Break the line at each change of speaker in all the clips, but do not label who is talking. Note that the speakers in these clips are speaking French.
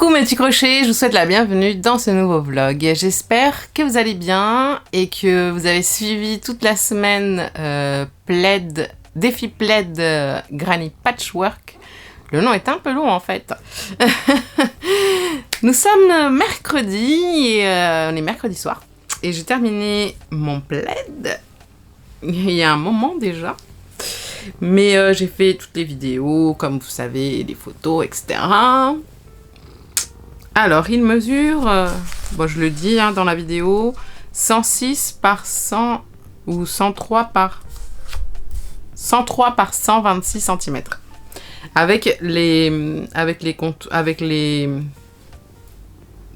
Coucou mes petits crochets, je vous souhaite la bienvenue dans ce nouveau vlog. J'espère que vous allez bien et que vous avez suivi toute la semaine défi plaid Granny Patchwork. Le nom est un peu long en fait. Nous sommes mercredi et on est mercredi soir. Et j'ai terminé mon plaid il y a un moment déjà. Mais j'ai fait toutes les vidéos, comme vous savez, les photos, etc. Alors, il mesure, bon, je le dis hein, dans la vidéo, 106 par 100 ou 103 par 126 cm. Avec les contours,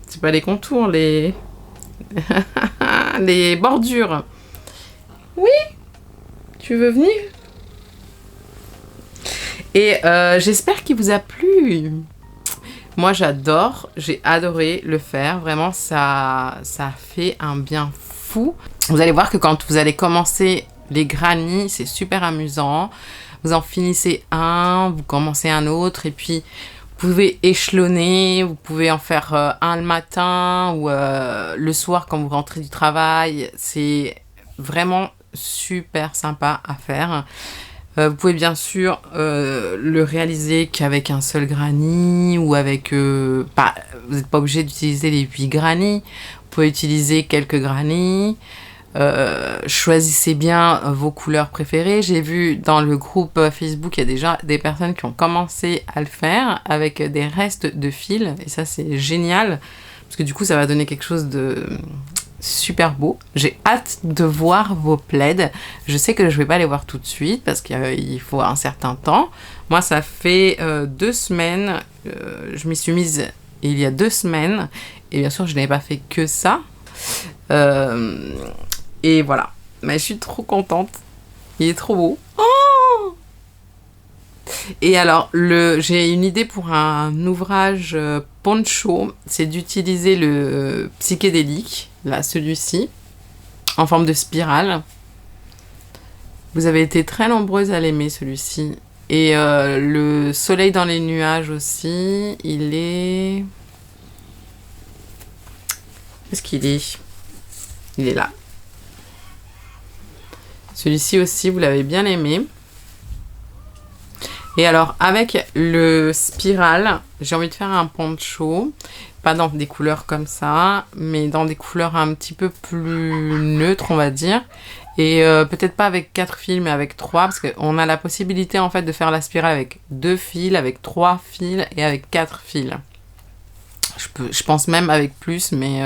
c'est pas les contours, les les bordures. Oui, tu veux venir? Et j'espère qu'il vous a plu. Moi, j'adore, j'ai adoré le faire. Vraiment, ça fait un bien fou. Vous allez voir que quand vous allez commencer les grannies, c'est super amusant. Vous en finissez un, vous commencez un autre. Et puis, vous pouvez échelonner. Vous pouvez en faire un le matin ou le soir quand vous rentrez du travail. C'est vraiment super sympa à faire. Vous pouvez bien sûr le réaliser qu'avec un seul granny ou avec... vous n'êtes pas obligé d'utiliser les 8 grannies. Vous pouvez utiliser quelques grannies. Choisissez bien vos couleurs préférées. J'ai vu dans le groupe Facebook, il y a déjà des personnes qui ont commencé à le faire avec des restes de fil. Et ça, c'est génial. Parce que du coup, ça va donner quelque chose de... super beau. J'ai hâte de voir vos plaids. Je sais que je vais pas les voir tout de suite parce qu'il faut un certain temps. Moi, ça fait 2 semaines. Je m'y suis mise il y a 2 semaines. Et bien sûr, je n'avais pas fait que ça. Et voilà. Mais je suis trop contente. Il est trop beau. Oh! Et alors, j'ai une idée pour un ouvrage poncho. C'est d'utiliser le psychédélique. Là, celui-ci, en forme de spirale. Vous avez été très nombreuses à l'aimer, celui-ci. Et le soleil dans les nuages aussi, il est... Est-ce qu'il est? Il est là. Celui-ci aussi, vous l'avez bien aimé. Et alors, avec le spiral, j'ai envie de faire un poncho. Pas dans des couleurs comme ça, mais dans des couleurs un petit peu plus neutres, on va dire. Et peut-être pas avec 4 fils, mais avec 3, parce qu'on a la possibilité en fait de faire la spirale avec 2 fils, avec 3 fils et avec 4 fils. Je pense même avec plus, mais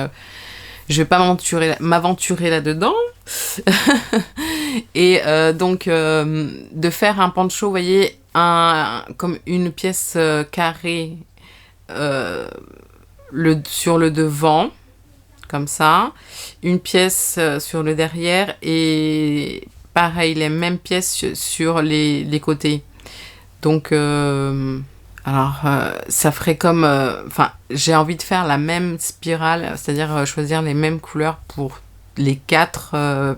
je vais pas m'aventurer là-dedans. Et donc, de faire un poncho, vous voyez, comme une pièce carrée sur le devant, comme ça, une pièce sur le derrière et pareil, les mêmes pièces sur les côtés. Donc, alors, ça ferait comme... Enfin, j'ai envie de faire la même spirale, c'est-à-dire choisir les mêmes couleurs pour les 4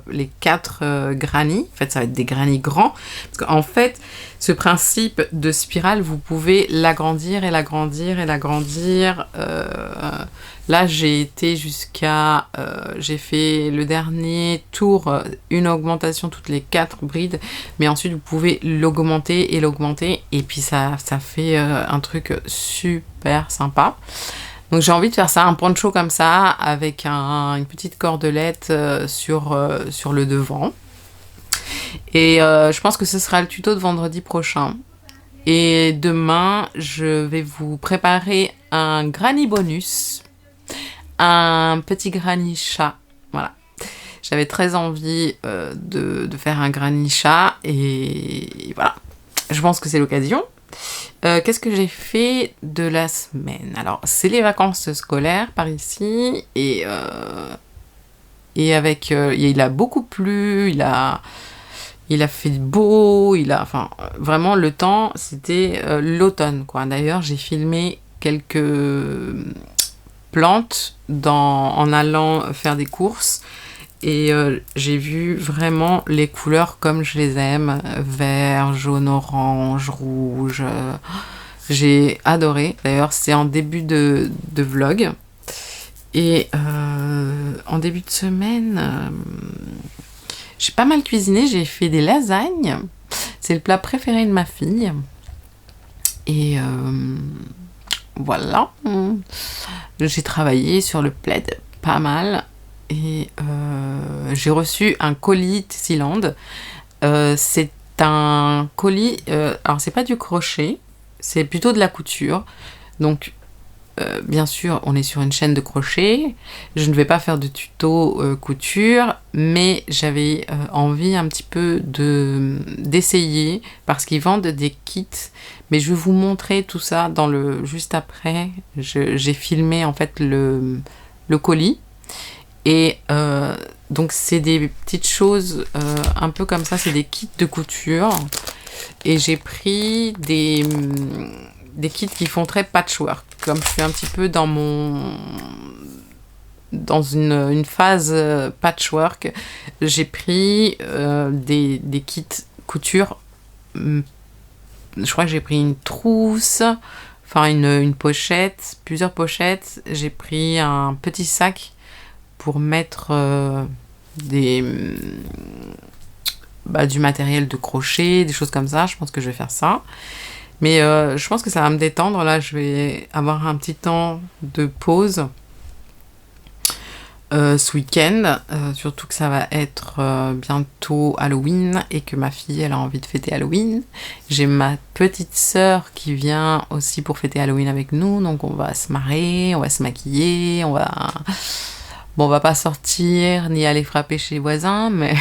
grannies. En fait, ça va être des grannies grands. Parce qu'en fait, ce principe de spirale, vous pouvez l'agrandir et l'agrandir et l'agrandir. Là, j'ai été jusqu'à... j'ai fait le dernier tour, une augmentation toutes les 4 brides. Mais ensuite, vous pouvez l'augmenter et l'augmenter. Et puis, ça fait un truc super sympa. Donc j'ai envie de faire ça, un poncho comme ça, avec une petite cordelette sur le devant. Et je pense que ce sera le tuto de vendredi prochain. Et demain, je vais vous préparer un granny bonus, un petit granny chat. Voilà. J'avais très envie de faire un granny chat et voilà. Je pense que c'est l'occasion. Qu'est-ce que j'ai fait de la semaine? Alors, c'est les vacances scolaires par ici et avec il a beaucoup plu, il a fait beau, enfin vraiment le temps c'était l'automne quoi. D'ailleurs, j'ai filmé quelques plantes en allant faire des courses. Et j'ai vu vraiment les couleurs comme je les aime. Vert, jaune, orange, rouge. J'ai adoré. D'ailleurs, c'est en début de vlog. Et en début de semaine, j'ai pas mal cuisiné. J'ai fait des lasagnes. C'est le plat préféré de ma fille. Et voilà. J'ai travaillé sur le plaid pas mal. Et j'ai reçu un colis Tessiland. C'est un colis... alors, c'est pas du crochet. C'est plutôt de la couture. Donc, bien sûr, on est sur une chaîne de crochet. Je ne vais pas faire de tuto couture, mais j'avais envie un petit peu d'essayer parce qu'ils vendent des kits. Mais je vais vous montrer tout ça dans juste après. J'ai filmé en fait le colis. Et donc, c'est des petites choses un peu comme ça. C'est des kits de couture. Et j'ai pris des kits qui font très patchwork. Comme je suis un petit peu dans une phase patchwork, j'ai pris des kits couture. Je crois que j'ai pris une trousse, enfin une pochette, plusieurs pochettes. J'ai pris un petit sac pour mettre du matériel de crochet, des choses comme ça. Je pense que je vais faire ça. Mais je pense que ça va me détendre. Là, je vais avoir un petit temps de pause ce week-end. Surtout que ça va être bientôt Halloween et que ma fille, elle a envie de fêter Halloween. J'ai ma petite sœur qui vient aussi pour fêter Halloween avec nous. Donc, on va se marrer, on va se maquiller, on va pas sortir ni aller frapper chez les voisins, mais...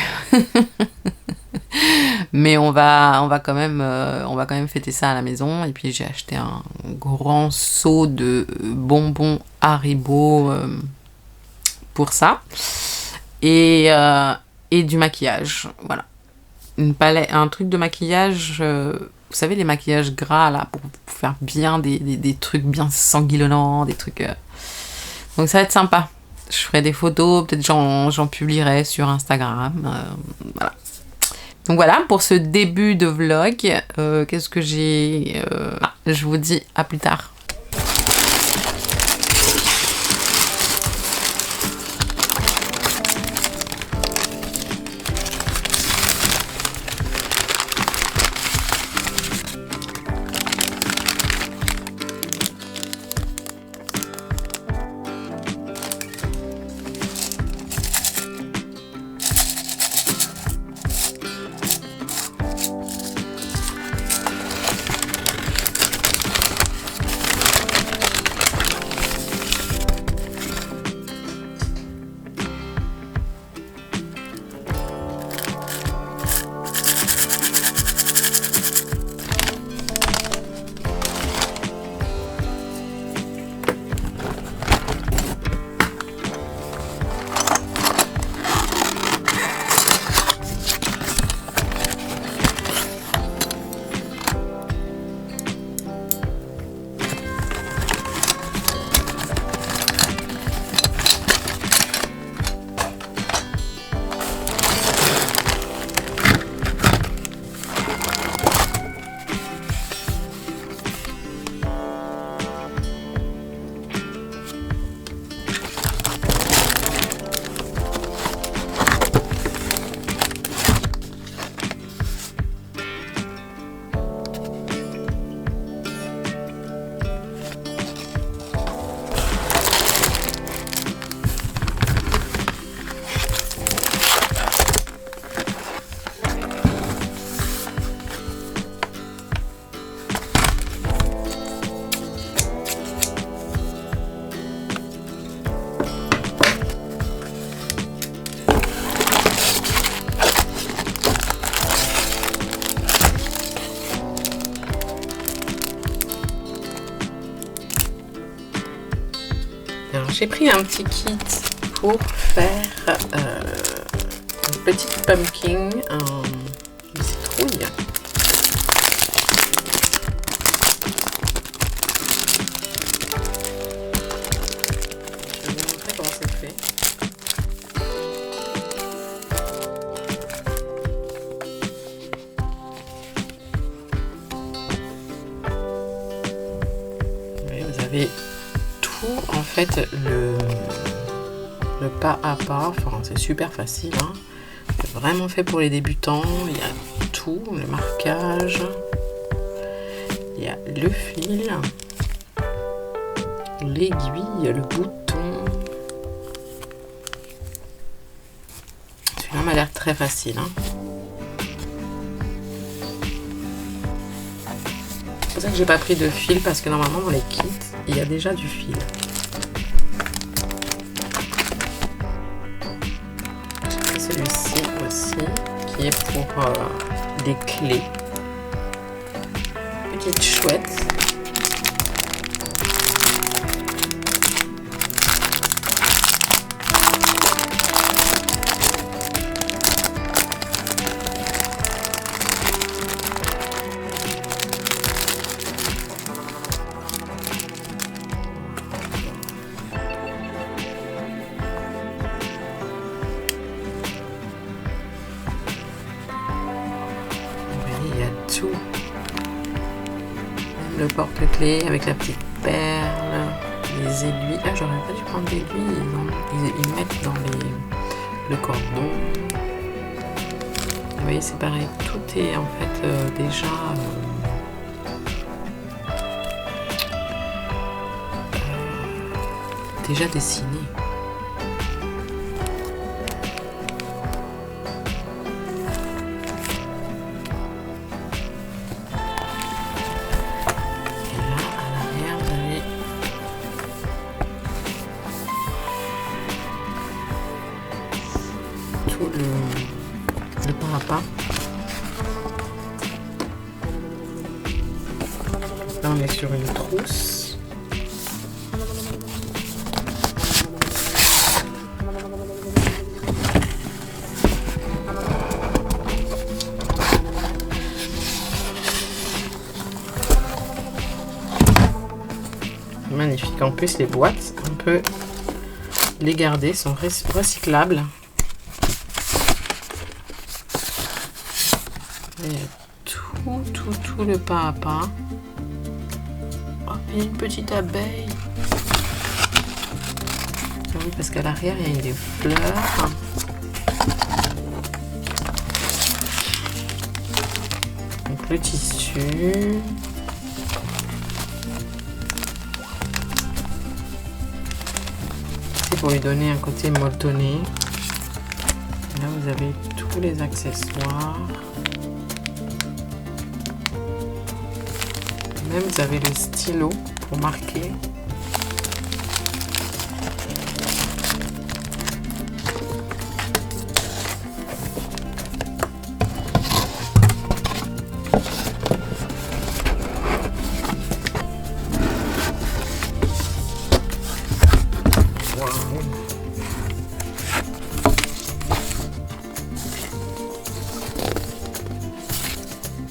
Mais on va quand même fêter ça à la maison. Et puis j'ai acheté un grand seau de bonbons Haribo pour ça. Et du maquillage. Voilà. Un truc de maquillage, vous savez, les maquillages gras là, pour faire bien des trucs bien sanguillonnants, des trucs. Donc ça va être sympa. Je ferai des photos, peut-être j'en publierai sur Instagram. Voilà. Donc voilà, pour ce début de vlog, qu'est-ce que j'ai... je vous dis à plus tard. Alors j'ai pris un petit kit pour faire une petite pumpkin en citrouille. Je vais vous montrer comment c'est fait. avez tout en fait le pas à pas, enfin c'est super facile, hein. C'est vraiment fait pour les débutants. Il y a tout, le marquage, il y a le fil, l'aiguille, le bouton. Celui-là m'a l'air très facile, hein. C'est pour ça que j'ai pas pris de fil, parce que normalement dans les kits il y a déjà du fil. Celui-ci aussi qui est pour des clés. Petite chouette. Tout. Le porte-clés avec la petite perle, les aiguilles. Ah, j'aurais pas dû prendre d'aiguilles. Ils mettent dans le cordon. Vous voyez, c'est pareil. Tout est en fait déjà dessiné. Le pas à pas. Là on est sur une trousse. Magnifique. En plus les boîtes, on peut les garder, sont recyclables. Il y a tout le pas à pas. Oh, il y a une petite abeille. Oui, parce qu'à l'arrière, il y a des fleurs. Donc le tissu. C'est pour lui donner un côté molletonné. Là, vous avez tous les accessoires. Même vous avez le stylo pour marquer.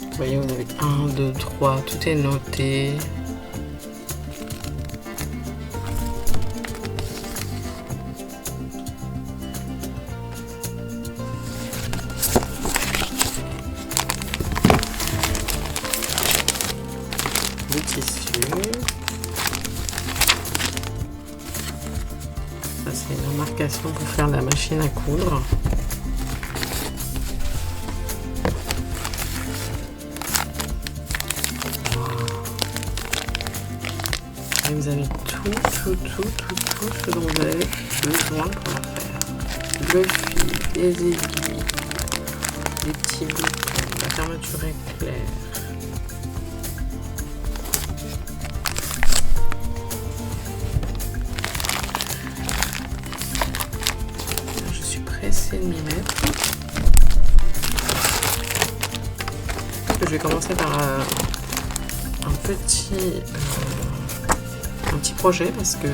Vous voyez, vous avez 1, 2, 3, tout est noté. Le tissu. Ça, c'est une marcation pour faire la machine à coudre. Et vous avez tout ce dont vous avez besoin pour la faire. Le fil, les aiguilles, les petits boutons, la fermeture éclair. Je suis pressée de m'y mettre. Je vais commencer par un petit projet parce que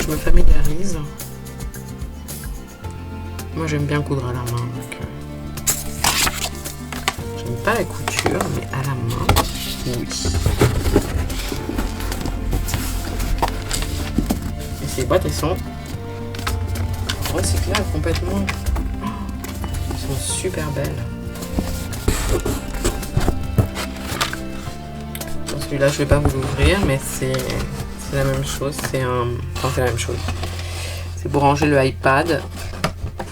je me familiarise. Moi j'aime bien coudre à la main, donc j'aime pas la couture, mais à la main, oui. Et ces boîtes, elles sont recyclables complètement. Elles sont super belles. Celui-là, je vais pas vous l'ouvrir, mais c'est la même chose. C'est la même chose. C'est pour ranger le iPad.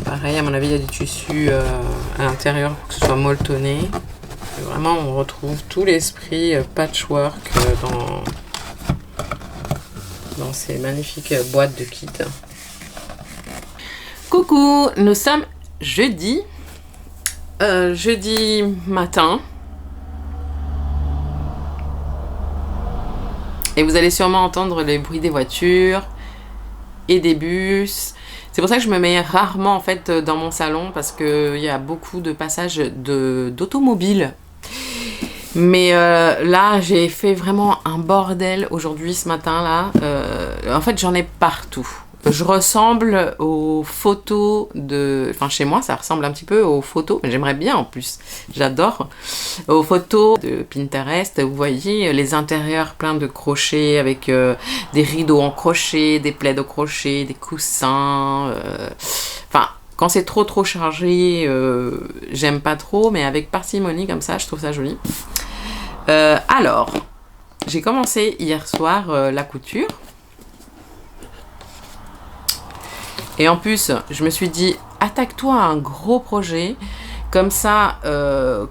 Pareil, à mon avis, il y a des tissus à l'intérieur pour que ce soit molletonné. Et vraiment, on retrouve tout l'esprit patchwork dans ces magnifiques boîtes de kits. Coucou, nous sommes jeudi. Jeudi matin. Et vous allez sûrement entendre les bruits des voitures et des bus. C'est pour ça que je me mets rarement en fait dans mon salon parce qu'il y a beaucoup de passages d'automobiles. Mais là, j'ai fait vraiment un bordel aujourd'hui, ce matin-là. En fait, j'en ai partout. Je ressemble aux photos de... Enfin, chez moi, ça ressemble un petit peu aux photos. J'aimerais bien, en plus. J'adore. Aux photos de Pinterest. Vous voyez, les intérieurs pleins de crochets avec des rideaux en crochet, des plaids au crochet, des coussins. Enfin, quand c'est trop chargé, j'aime pas trop. Mais avec parcimonie, comme ça, je trouve ça joli. Alors, j'ai commencé hier soir la couture. Et en plus, je me suis dit, attaque-toi à un gros projet. Comme ça,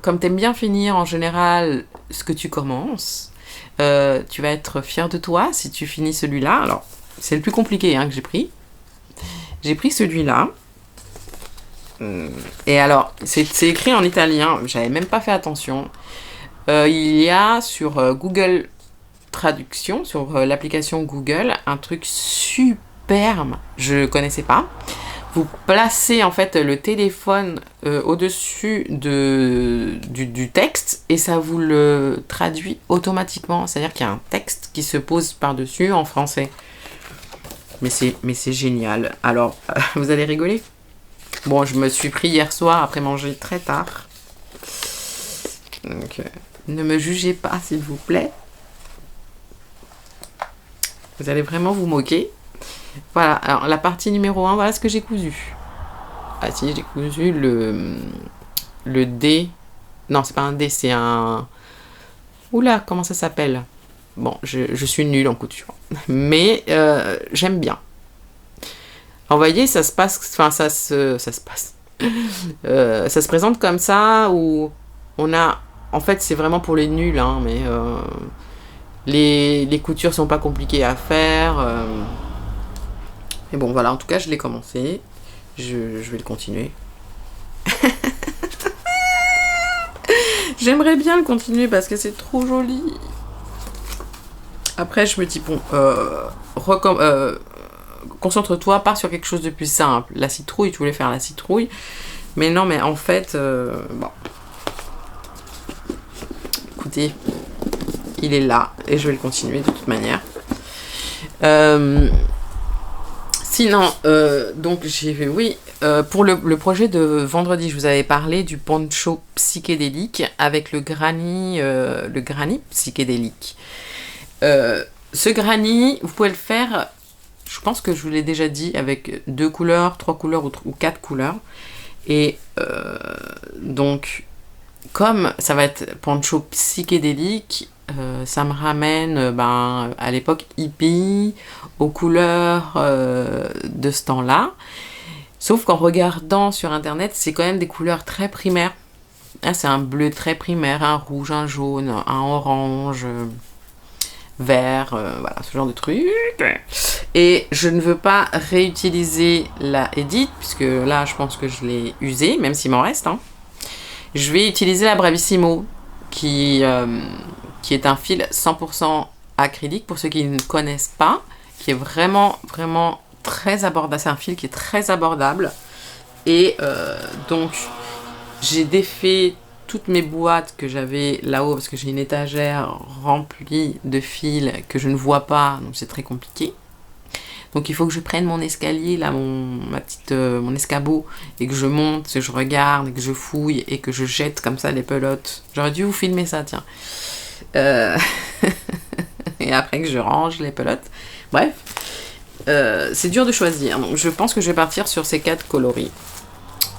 comme t'aimes bien finir en général ce que tu commences, tu vas être fier de toi si tu finis celui-là. Alors, c'est le plus compliqué que j'ai pris. J'ai pris celui-là. Et alors, c'est écrit en italien. J'avais même pas fait attention. Il y a sur Google Traduction, sur l'application Google, un truc superbe. Je connaissais pas. Vous placez en fait le téléphone au-dessus du texte et ça vous le traduit automatiquement. C'est-à-dire qu'il y a un texte qui se pose par-dessus en français. Mais c'est génial. Alors, vous allez rigoler. Bon, je me suis pris hier soir après manger très tard. Donc, ne me jugez pas, s'il vous plaît. Vous allez vraiment vous moquer. Voilà, alors la partie numéro 1, voilà ce que j'ai cousu. Ah si, j'ai cousu le D. Non, c'est pas un D, c'est un... Oula, comment ça s'appelle? Bon, je suis nulle en couture. Mais j'aime bien. Alors, vous voyez, ça se passe... Enfin, ça se passe. Ça se présente comme ça, où on a... En fait, c'est vraiment pour les nuls, hein, mais... les coutures sont pas compliquées à faire... Et bon, voilà, en tout cas, je l'ai commencé. Je vais le continuer. J'aimerais bien le continuer parce que c'est trop joli. Après, je me dis, bon, concentre-toi, pars sur quelque chose de plus simple. La citrouille, tu voulais faire la citrouille. Mais non, mais en fait, bon. Écoutez, il est là et je vais le continuer de toute manière. Sinon, donc oui, pour le projet de vendredi, je vous avais parlé du poncho psychédélique avec le granny psychédélique. Ce granny, vous pouvez le faire, je pense que je vous l'ai déjà dit, avec 2 couleurs, 3 couleurs ou 4 couleurs. Et donc, comme ça va être poncho psychédélique, ça me ramène à l'époque hippie, aux couleurs de ce temps-là. Sauf qu'en regardant sur internet, c'est quand même des couleurs très primaires. Là, c'est un bleu très primaire, un rouge, un jaune, un orange, vert, voilà, ce genre de truc. Et je ne veux pas réutiliser la Edith, puisque là, je pense que je l'ai usée, même s'il m'en reste. Hein. Je vais utiliser la Bravissimo, qui est un fil 100% acrylique, pour ceux qui ne connaissent pas, qui est vraiment très abordable. C'est un fil qui est très abordable. Et donc, j'ai défait toutes mes boîtes que j'avais là-haut, parce que j'ai une étagère remplie de fils que je ne vois pas, donc c'est très compliqué. Donc il faut que je prenne mon escalier, là, mon escabeau, et que je monte, que je regarde, et que je fouille, et que je jette comme ça les pelotes. J'aurais dû vous filmer ça, tiens. Et après que je range les pelotes. Bref, c'est dur de choisir. Donc je pense que je vais partir sur ces 4 coloris.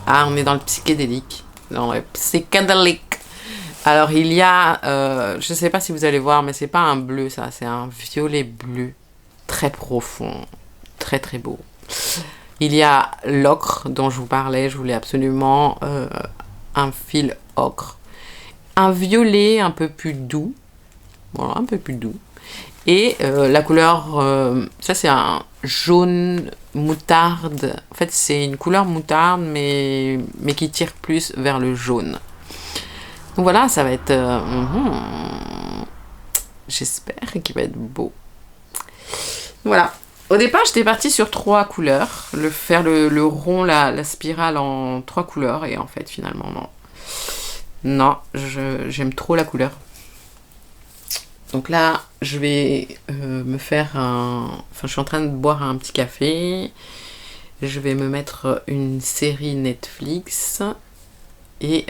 Ah, on est dans le psychédélique. Dans le psychédélique. Alors il y a, je sais pas si vous allez voir, mais c'est pas un bleu ça, c'est un violet bleu très profond, très très beau. Il y a l'ocre dont je vous parlais, je voulais absolument un fil ocre. Un violet un peu plus doux, voilà, un peu plus doux. Et la couleur, ça c'est un jaune moutarde. En fait c'est une couleur moutarde mais qui tire plus vers le jaune. Donc voilà, ça va être... j'espère qu'il va être beau. Voilà. Au départ, j'étais partie sur 3 couleurs. Faire le rond, la spirale en 3 couleurs. Et en fait, finalement, non. Non, j'aime trop la couleur. Donc là, je vais me faire un... Enfin, je suis en train de boire un petit café. Je vais me mettre une série Netflix. Et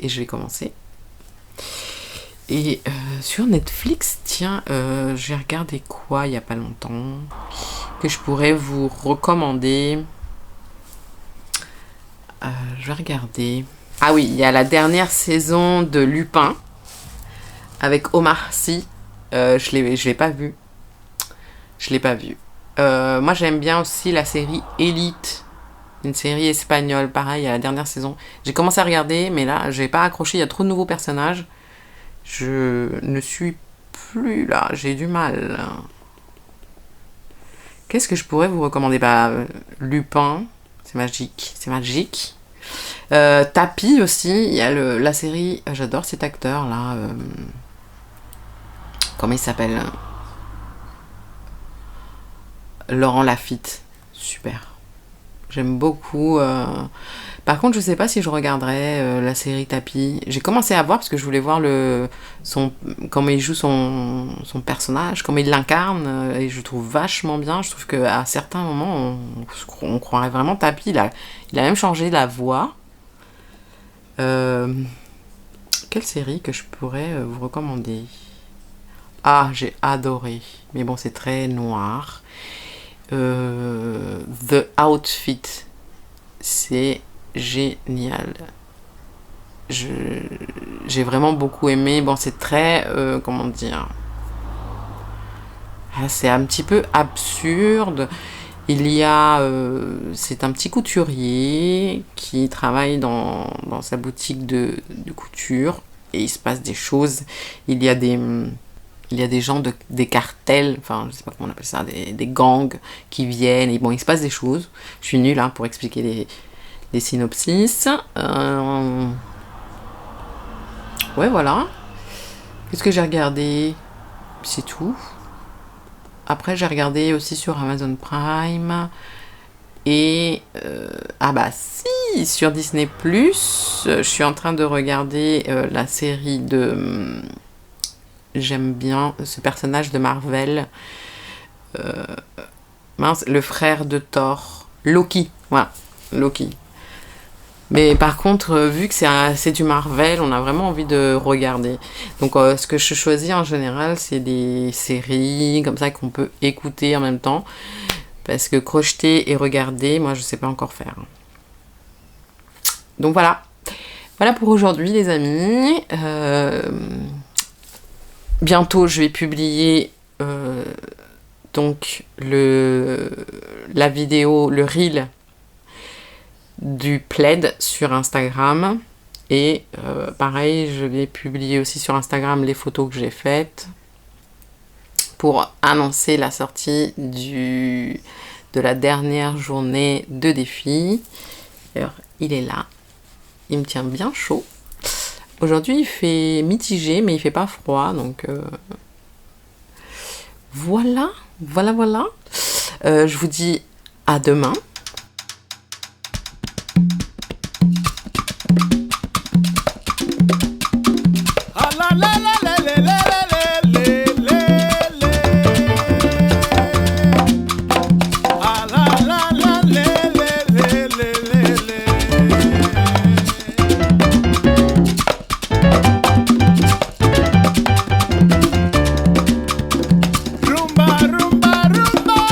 je vais commencer. Et sur Netflix, tiens, j'ai regardé quoi il n'y a pas longtemps que je pourrais vous recommander. Je vais regarder. Ah oui, il y a la dernière saison de Lupin avec Omar Sy. Je l'ai pas vu. Je l'ai pas vu. Moi, j'aime bien aussi la série Elite. Une série espagnole, pareil, à la dernière saison. J'ai commencé à regarder, mais là, j'ai pas accroché. Il y a trop de nouveaux personnages. Je ne suis plus là. J'ai du mal. Qu'est-ce que je pourrais vous recommander? Lupin, c'est magique. C'est magique. Tapi aussi. Il y a la série. J'adore cet acteur là. Comment il s'appelle? Laurent Lafitte. Super. J'aime beaucoup. Par contre, je sais pas si je regarderai la série Tapi. J'ai commencé à voir parce que je voulais voir comment il joue son personnage, comment il l'incarne. Et je trouve vachement bien. Je trouve qu'à certains moments, on croirait vraiment Tapi. Il a même changé la voix. Quelle série que je pourrais vous recommander? Ah, j'ai adoré. Mais bon, c'est très noir. The Outfit, c'est génial. J'ai vraiment beaucoup aimé. Bon, c'est très comment dire, c'est un petit peu absurde. Il y a c'est un petit couturier qui travaille dans sa boutique de couture et il se passe des choses. Il y a des gens des cartels, enfin je sais pas comment on appelle ça, des gangs qui viennent et bon il se passe des choses. Je suis nulle pour expliquer les synopsis. Ouais voilà. Qu'est-ce que j'ai regardé? C'est tout. Après j'ai regardé aussi sur Amazon Prime et si sur Disney Plus, je suis en train de regarder la série de j'aime bien ce personnage de Marvel. Le frère de Thor. Loki. Voilà. Loki. Mais par contre, vu que c'est du Marvel, on a vraiment envie de regarder. Donc ce que je choisis en général, c'est des séries comme ça qu'on peut écouter en même temps. Parce que crocheter et regarder, moi je sais pas encore faire. Donc voilà. Voilà pour aujourd'hui les amis. Bientôt je vais publier donc la vidéo, le reel du plaid sur Instagram et pareil je vais publier aussi sur Instagram les photos que j'ai faites pour annoncer la sortie de la dernière journée de défi. Alors il est là, il me tient bien chaud. Aujourd'hui il fait mitigé mais il fait pas froid donc voilà. Je vous dis à demain.
Rumba, rumba, rumba.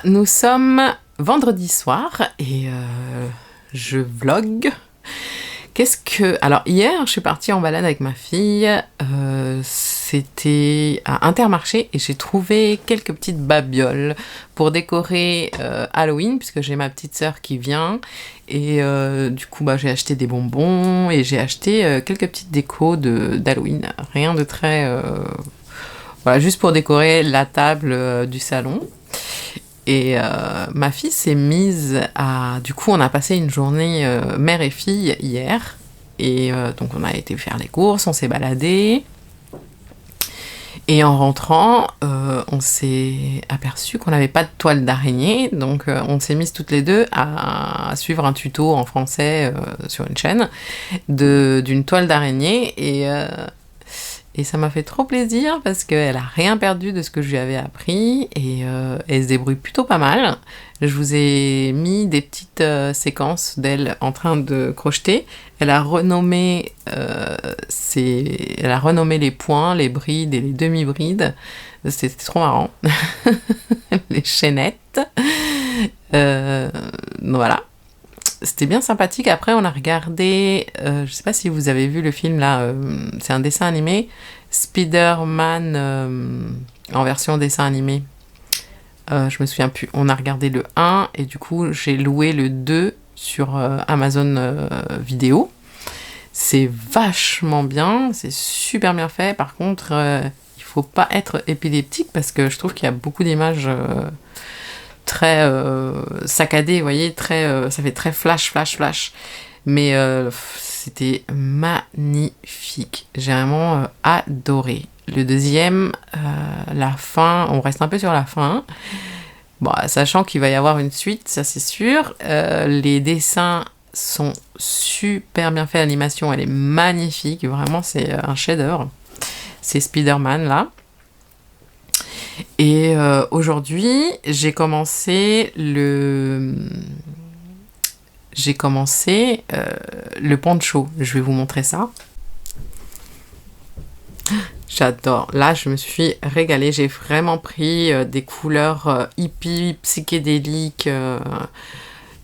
nous sommes vendredi soir et je vlog. Alors hier, je suis partie en balade avec ma fille. C'était à Intermarché et j'ai trouvé quelques petites babioles pour décorer Halloween puisque j'ai ma petite sœur qui vient. Et du coup, j'ai acheté des bonbons et j'ai acheté quelques petites décos d'Halloween. Rien de très... Voilà, juste pour décorer la table du salon. Et ma fille s'est mise à... Du coup, on a passé une journée mère et fille hier. Et donc, on a été faire les courses, on s'est baladé. Et en rentrant, on s'est aperçu qu'on n'avait pas de toile d'araignée. Donc, on s'est mises toutes les deux à suivre un tuto en français sur une chaîne d'une toile d'araignée. Et ça m'a fait trop plaisir parce qu'elle a rien perdu de ce que je lui avais appris et elle se débrouille plutôt pas mal. Je vous ai mis des petites séquences d'elle en train de crocheter. Elle a renommé les points, les brides et les demi-brides. C'était trop marrant. Les chaînettes. Voilà. C'était bien sympathique. Après, on a regardé, je sais pas si vous avez vu le film là, c'est un dessin animé, Spider-Man en version dessin animé. Je me souviens plus. On a regardé le 1 et du coup, j'ai loué le 2 sur Amazon Vidéo. C'est vachement bien, c'est super bien fait. Par contre, il faut pas être épileptique parce que je trouve qu'il y a beaucoup d'images... très saccadé, vous voyez, ça fait très flash. Mais c'était magnifique. J'ai vraiment adoré. Le deuxième, la fin, on reste un peu sur la fin. Bon, sachant qu'il va y avoir une suite, ça c'est sûr. Les dessins sont super bien faits, l'animation, elle est magnifique. Vraiment, c'est un chef-d'œuvre. C'est Spider-Man, là. Et aujourd'hui, j'ai commencé le poncho. Je vais vous montrer ça. J'adore. Là, je me suis régalée. J'ai vraiment pris des couleurs hippie, psychédéliques.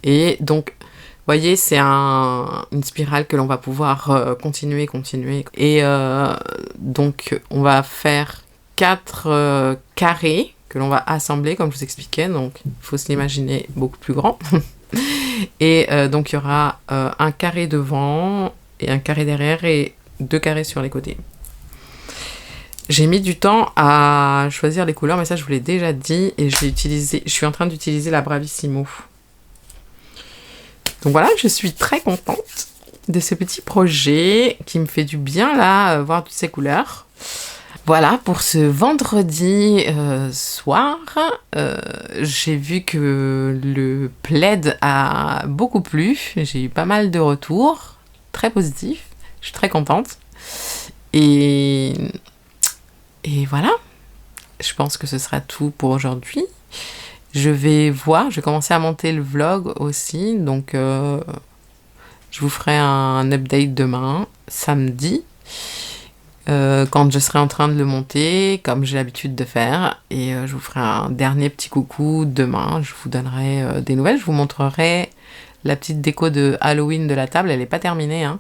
Et donc, vous voyez, c'est une spirale que l'on va pouvoir continuer. Et donc, on va faire 4 carrés que l'on va assembler, comme je vous expliquais. Donc, il faut se l'imaginer beaucoup plus grand. Et donc, il y aura un carré devant et un carré derrière et 2 carrés sur les côtés. J'ai mis du temps à choisir les couleurs, mais ça, je vous l'ai déjà dit. Et je suis en train d'utiliser la Bravissimo. Donc voilà, je suis très contente de ce petit projet qui me fait du bien, là, voir toutes ces couleurs. Voilà, pour ce vendredi soir, j'ai vu que le plaid a beaucoup plu. J'ai eu pas mal de retours, très positifs. Je suis très contente. Et voilà, je pense que ce sera tout pour aujourd'hui. Je vais commencer à monter le vlog aussi. Donc, je vous ferai un update demain, samedi. Quand je serai en train de le monter, comme j'ai l'habitude de faire. Et je vous ferai un dernier petit coucou demain. Je vous donnerai des nouvelles. Je vous montrerai la petite déco de Halloween de la table. Elle n'est pas terminée, hein.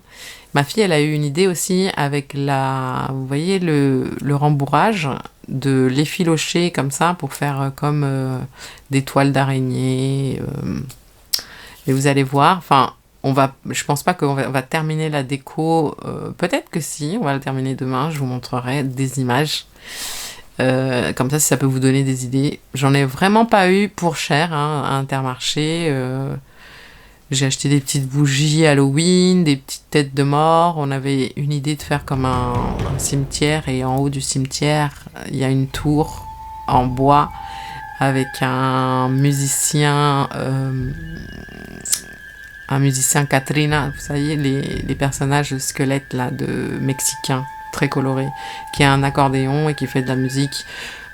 Ma fille, elle a eu une idée aussi avec vous voyez, le rembourrage de l'effilocher comme ça pour faire comme des toiles d'araignée. Et vous allez voir, enfin... je pense pas qu'on va terminer la déco. Peut-être que si, on va la terminer demain. Je vous montrerai des images. Comme ça, si ça peut vous donner des idées. J'en ai vraiment pas eu pour cher à Intermarché. J'ai acheté des petites bougies Halloween, des petites têtes de mort. On avait une idée de faire comme un cimetière. Et en haut du cimetière, il y a une tour en bois avec un musicien... Katrina, vous savez, les personnages squelettes là, de mexicains, très colorés, qui a un accordéon et qui fait de la musique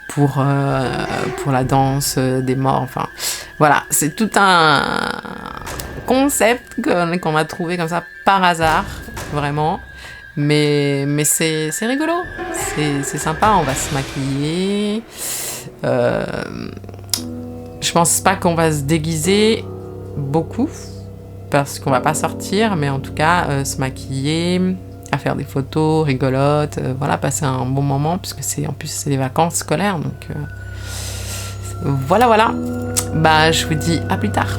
pour la danse des morts. Enfin, voilà, c'est tout un concept qu'on a trouvé comme ça par hasard, vraiment. Mais c'est rigolo, c'est sympa, on va se maquiller. Je pense pas qu'on va se déguiser beaucoup parce qu'on va pas sortir, mais en tout cas se maquiller, à faire des photos rigolotes, voilà, passer un bon moment puisque en plus c'est les vacances scolaires, donc voilà. Bah je vous dis à plus tard.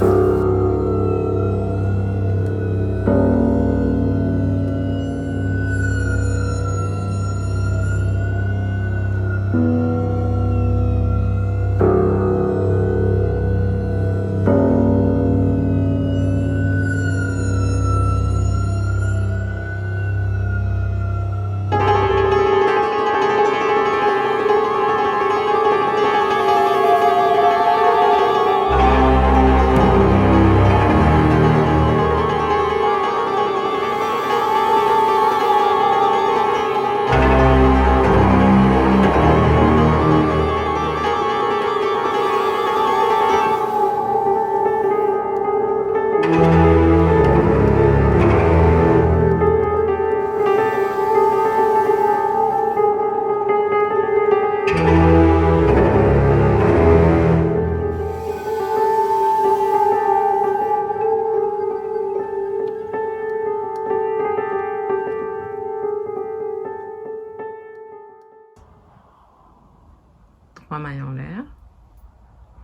Trois mailles en l'air.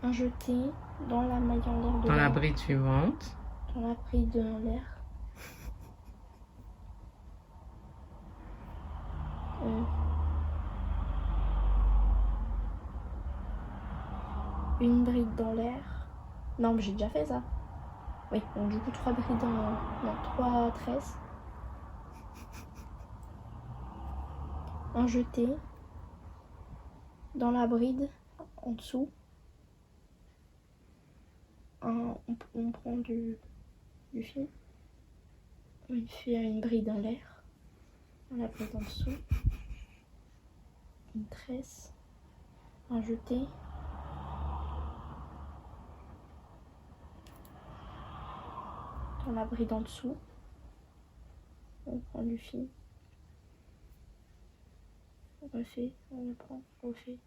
Un jeté dans la maille en l'air.
Dans la bride suivante.
Dans la bride en l'air. Une bride dans l'air. Non, mais j'ai déjà fait ça. Oui, donc du coup 3 brides non, 3 tresses. Un jeté dans la bride en dessous. On prend du fil. On fait une bride en l'air. On la bride en dessous. Une tresse. Un jeté. Dans la bride en dessous. On prend du fil. On refait, on le prend, on refait.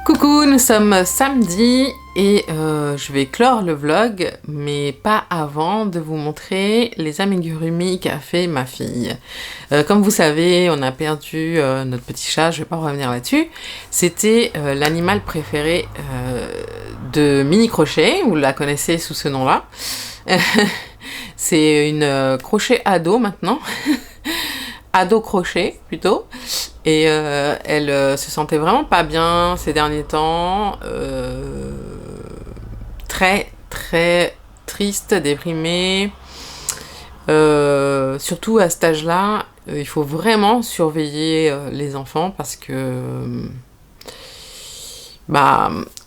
Coucou, nous sommes samedi et je vais clore le vlog, mais pas avant de vous montrer les amigurumi qu'a fait ma fille. Comme vous savez, on a perdu notre petit chat, je vais pas revenir là-dessus. C'était l'animal préféré de Mini Crochet, vous la connaissez sous ce nom-là. C'est une crochet ado maintenant. Ado crochet plutôt, et elle se sentait vraiment pas bien ces derniers temps, très très triste, déprimée, surtout à cet âge-là. Il faut vraiment surveiller les enfants parce que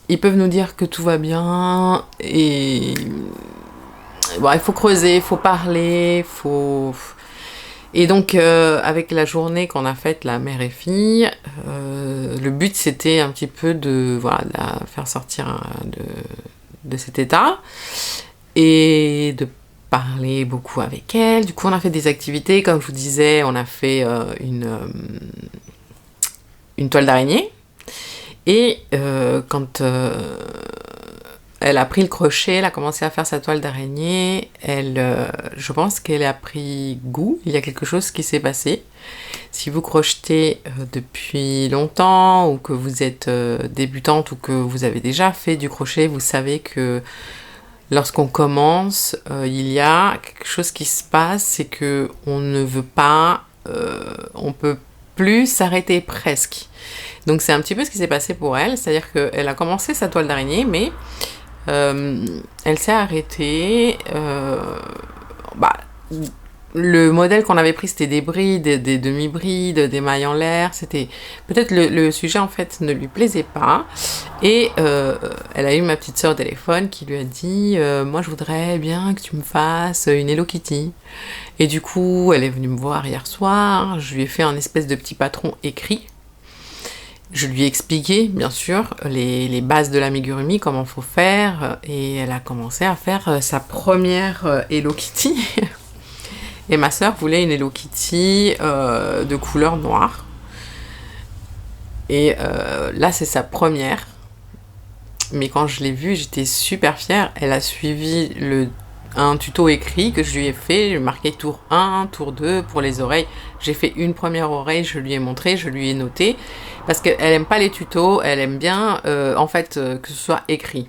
ils peuvent nous dire que tout va bien et bon, il faut creuser, il faut parler, Et donc, avec la journée qu'on a faite, la mère et fille, le but c'était un petit peu de la faire sortir de cet état et de parler beaucoup avec elle. Du coup, on a fait des activités, comme je vous disais, on a fait une toile d'araignée. Et quand elle a pris le crochet, elle a commencé à faire sa toile d'araignée. Je pense qu'elle a pris goût. Il y a quelque chose qui s'est passé. Si vous crochetez depuis longtemps ou que vous êtes débutante ou que vous avez déjà fait du crochet, vous savez que lorsqu'on commence, il y a quelque chose qui se passe, c'est que on ne veut pas, on peut plus s'arrêter presque. Donc c'est un petit peu ce qui s'est passé pour elle, c'est-à-dire qu'elle a commencé sa toile d'araignée, mais elle s'est arrêtée. Le modèle qu'on avait pris, c'était des brides, des demi-brides, des mailles en l'air. C'était peut-être le sujet en fait ne lui plaisait pas. Et elle a eu ma petite sœur au téléphone qui lui a dit moi je voudrais bien que tu me fasses une Hello Kitty. Et du coup elle est venue me voir hier soir. Je lui ai fait un espèce de petit patron écrit. Je lui ai expliqué, bien sûr, les bases de l'amigurumi, comment faut faire, et elle a commencé à faire sa première Hello Kitty. Et ma sœur voulait une Hello Kitty de couleur noire. Et là, c'est sa première. Mais quand je l'ai vue, j'étais super fière. Elle a suivi un tuto écrit que je lui ai fait. J'ai marqué tour 1, tour 2 pour les oreilles. J'ai fait une première oreille, je lui ai montré, je lui ai noté. Parce qu'elle aime pas les tutos, elle aime bien en fait que ce soit écrit.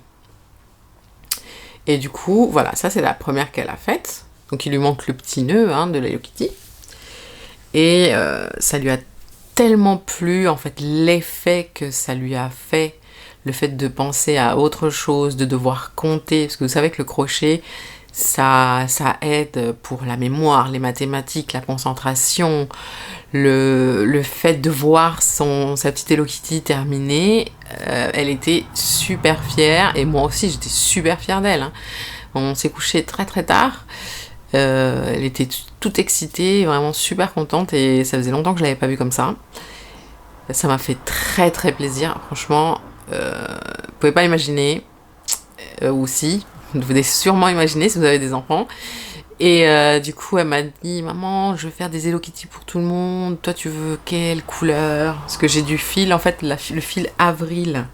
Et du coup, voilà, ça c'est la première qu'elle a faite. Donc il lui manque le petit nœud de la Hello Kitty. Et ça lui a tellement plu, en fait, l'effet que ça lui a fait, le fait de penser à autre chose, de devoir compter, parce que vous savez que le crochet, ça aide pour la mémoire, les mathématiques, la concentration, le fait de voir sa petite Hello Kitty terminée. Elle était super fière, et moi aussi j'étais super fière d'elle. On s'est couché très très tard. Elle était toute excitée, vraiment super contente, et ça faisait longtemps que je l'avais pas vue comme ça. Ça m'a fait très très plaisir, franchement. Vous pouvez pas imaginer, ou si, vous devez sûrement imaginer si vous avez des enfants. Et du coup elle m'a dit maman je veux faire des Hello Kitty pour tout le monde, toi tu veux quelle couleur? Parce que j'ai du fil en fait, le fil avril.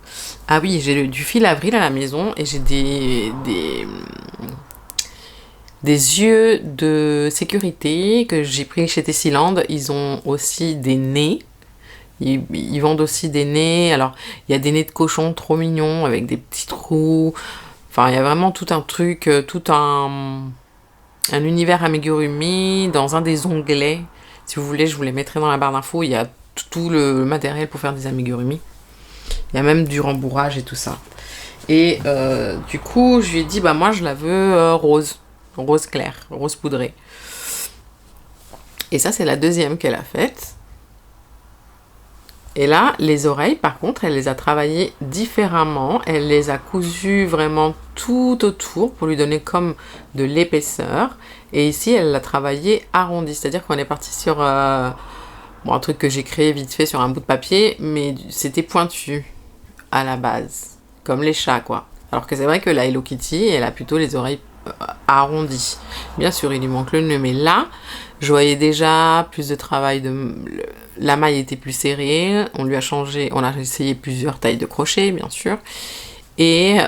Ah oui, j'ai du fil avril à la maison, et j'ai des yeux de sécurité que j'ai pris chez Tessiland. Ils ont aussi des nez. Ils vendent aussi des nez. Alors, il y a des nez de cochon trop mignons avec des petits trous. Enfin, il y a vraiment tout un truc, tout un univers amigurumi dans un des onglets. Si vous voulez, je vous les mettrai dans la barre d'infos. Il y a tout le matériel pour faire des amigurumi. Il y a même du rembourrage et tout ça. Et du coup, je lui ai dit, moi, je la veux rose. Rose clair, rose poudré. Et ça, c'est la deuxième qu'elle a faite. Et là, les oreilles, par contre, elle les a travaillées différemment. Elle les a cousues vraiment tout autour pour lui donner comme de l'épaisseur. Et ici, elle l'a travaillé arrondi. C'est-à-dire qu'on est parti sur un truc que j'ai créé vite fait sur un bout de papier, mais c'était pointu à la base, comme les chats, quoi. Alors que c'est vrai que la Hello Kitty, elle a plutôt les oreilles arrondies. Bien sûr, il lui manque le nœud, mais là, je voyais déjà plus de travail la maille était plus serrée, on lui a changé, on a essayé plusieurs tailles de crochet, bien sûr. Et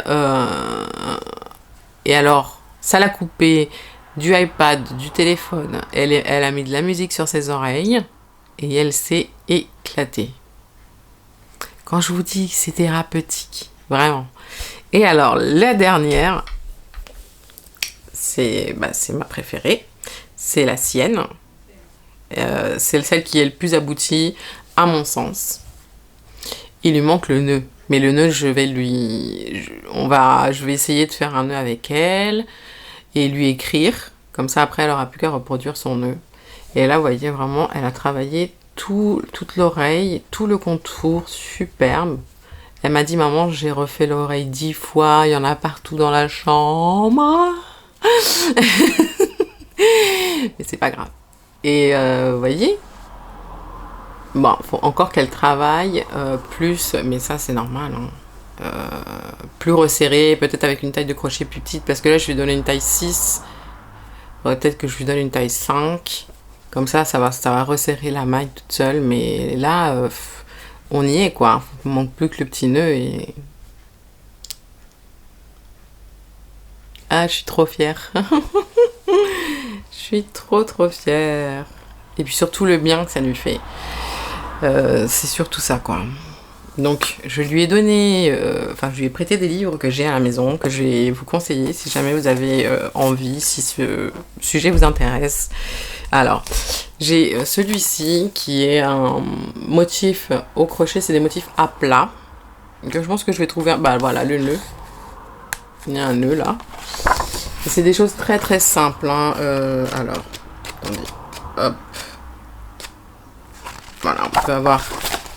alors, ça l'a coupé du iPad, du téléphone. Elle a mis de la musique sur ses oreilles et elle s'est éclatée. Quand je vous dis que c'est thérapeutique, vraiment. Et alors, la dernière, c'est ma préférée, c'est la sienne. C'est celle qui est le plus aboutie, à mon sens. Il lui manque le nœud. Mais le nœud, je vais essayer de faire un nœud avec elle et lui écrire. Comme ça, après, elle aura plus qu'à reproduire son nœud. Et là, vous voyez, vraiment, elle a travaillé toute l'oreille, tout le contour, superbe. Elle m'a dit, maman, j'ai refait l'oreille 10 fois, il y en a partout dans la chambre. Mais c'est pas grave. Et vous voyez, bon, faut encore qu'elle travaille plus, mais ça c'est normal, hein. Plus resserré, peut-être avec une taille de crochet plus petite, parce que là je lui ai donné une taille 6, faudrait peut-être que je lui donne une taille 5, comme ça va resserrer la maille toute seule, mais là on y est quoi, il manque plus que le petit nœud et... Ah, je suis trop fière. Je suis trop fière. Et puis surtout le bien que ça lui fait. C'est surtout ça quoi. Donc je lui ai donné, je lui ai prêté des livres que j'ai à la maison, que je vais vous conseiller si jamais vous avez envie, si ce sujet vous intéresse. Alors, j'ai celui-ci qui est un motif au crochet, c'est des motifs à plat. Donc je pense que je vais trouver, voilà le nœud. Il y a un nœud là. Et c'est des choses très simples. Hein. Alors, attendez. Hop. Voilà, on peut avoir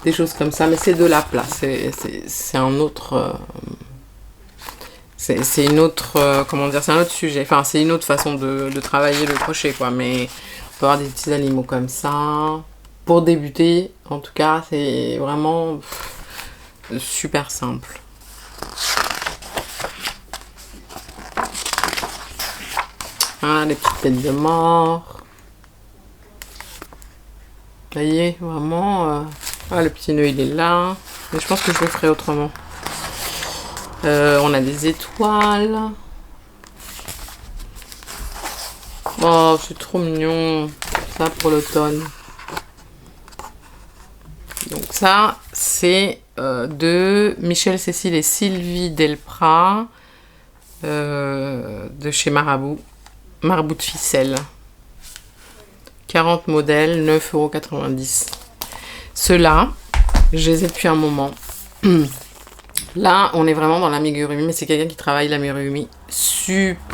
des choses comme ça, mais c'est de la place. C'est un autre... c'est une autre... comment dire, c'est un autre sujet. Enfin, c'est une autre façon de travailler le crochet, quoi. Mais on peut avoir des petits animaux comme ça. Pour débuter, en tout cas, c'est vraiment super simple. Ah, les petites têtes de mort. Vous voyez, vraiment... Ah, le petit nœud, il est là. Mais je pense que je le ferai autrement. On a des étoiles. Oh, c'est trop mignon. Ça, pour l'automne. Donc ça, c'est de Michel Cécile et Sylvie Delprat. De chez Marabout. Marabout de ficelle. 40 modèles, 9,90 €. Ceux-là, je les ai depuis un moment. Là, on est vraiment dans l'amigurumi, mais c'est quelqu'un qui travaille l'amigurumi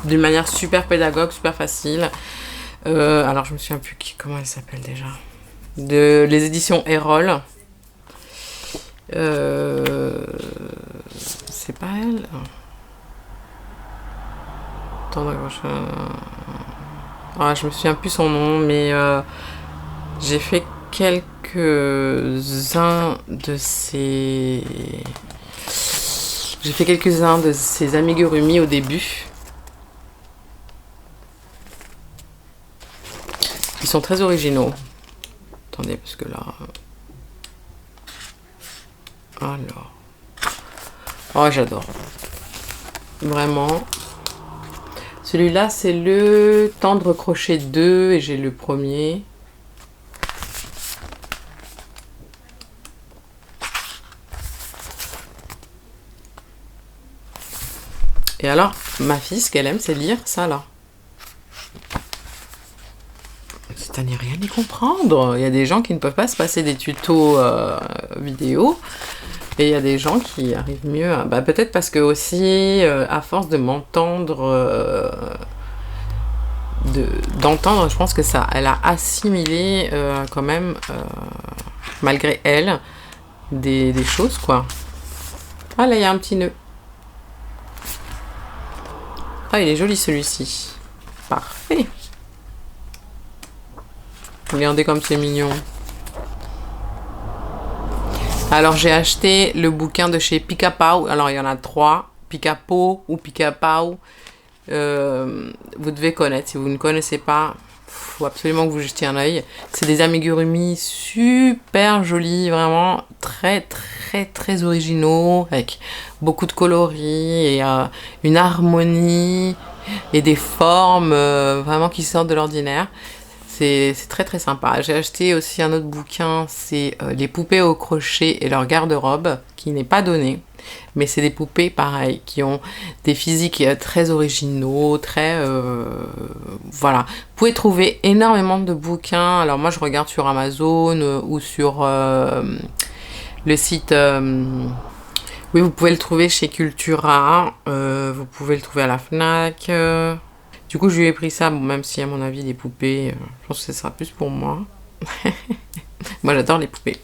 d'une manière super pédagogue, super facile. Alors, je me souviens plus comment elle s'appelle déjà. Les éditions Erol. C'est pas elle. Attends, je me souviens plus son nom, mais j'ai fait quelques-uns de ces amigurumi au début. Ils sont très originaux. Attendez, parce que là... Alors... Oh, j'adore. Vraiment. Celui-là, c'est le Tendre Crochet 2 et j'ai le premier. Et alors, ma fille, ce qu'elle aime, c'est lire ça, là. C'est à n'y rien y comprendre. Il y a des gens qui ne peuvent pas se passer des tutos vidéo. Et il y a des gens qui arrivent mieux. Peut-être parce que aussi, à force de m'entendre... d'entendre, je pense que ça, elle a assimilé quand même, malgré elle, des choses, quoi. Ah, là, il y a un petit nœud. Ah, il est joli celui-ci. Parfait. Regardez comme c'est mignon. Alors, j'ai acheté le bouquin de chez Pica-Pau. Alors, il y en a 3. Pica-Pau ou Pica-Pau. Vous devez connaître. Si vous ne connaissez pas, faut absolument que vous jetiez un œil. C'est des amigurumi super jolis, vraiment très très très originaux, avec beaucoup de coloris et une harmonie et des formes vraiment qui sortent de l'ordinaire. C'est très très sympa. J'ai acheté aussi un autre bouquin, c'est les poupées au crochet et leur garde-robe, qui n'est pas donné. Mais c'est des poupées pareil, qui ont des physiques très originaux, très... voilà. Vous pouvez trouver énormément de bouquins. Alors moi je regarde sur Amazon ou sur le site... oui, vous pouvez le trouver chez Cultura. Vous pouvez le trouver à la Fnac. Du coup, je lui ai pris ça, bon, même si à mon avis, les poupées, je pense que ce sera plus pour moi. Moi, j'adore les poupées.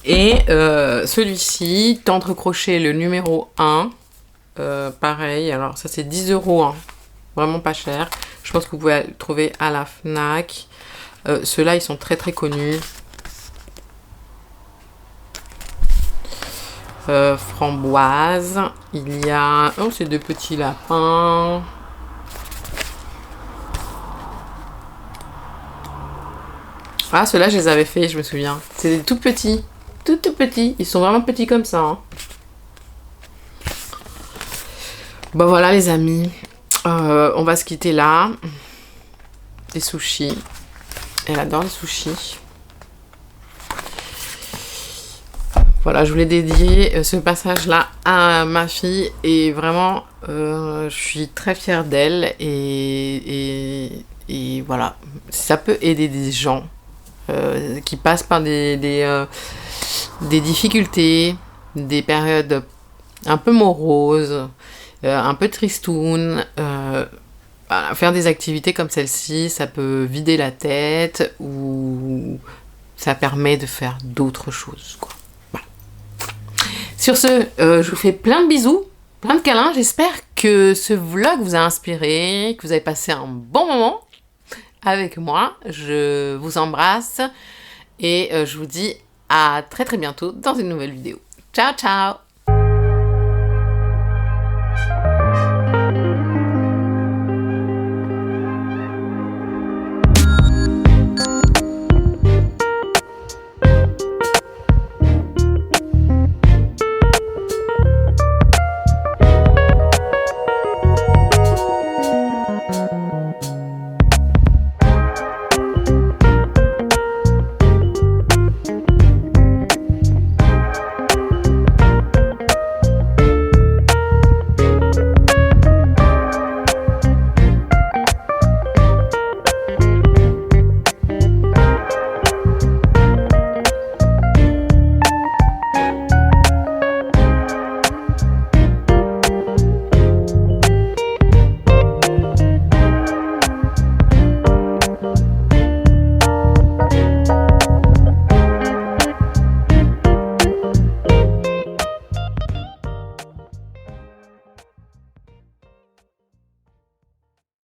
Et celui-ci, Tendre Crochet, le numéro 1. Pareil, alors ça c'est 10 €, hein. Vraiment pas cher. Je pense que vous pouvez le trouver à la Fnac. Ceux-là, ils sont très très connus. Framboise. Il y a... Oh, c'est deux petits lapins. Ah, ceux-là, je les avais fait, je me souviens. C'est des tout petits. Tout petits. Ils sont vraiment petits comme ça. Hein. Bon, voilà, les amis. On va se quitter là. Des sushis. Elle adore les sushis. Voilà, je voulais dédier ce passage-là à ma fille. Et vraiment, je suis très fière d'elle. Et voilà, si ça peut aider des gens qui passent par des difficultés, des périodes un peu moroses, un peu tristounes, voilà, faire des activités comme celle-ci, ça peut vider la tête ou ça permet de faire d'autres choses, quoi. Voilà. Sur ce, je vous fais plein de bisous, plein de câlins. J'espère que ce vlog vous a inspiré, que vous avez passé un bon moment avec moi. Je vous embrasse et je vous dis à très très bientôt dans une nouvelle vidéo. Ciao ciao!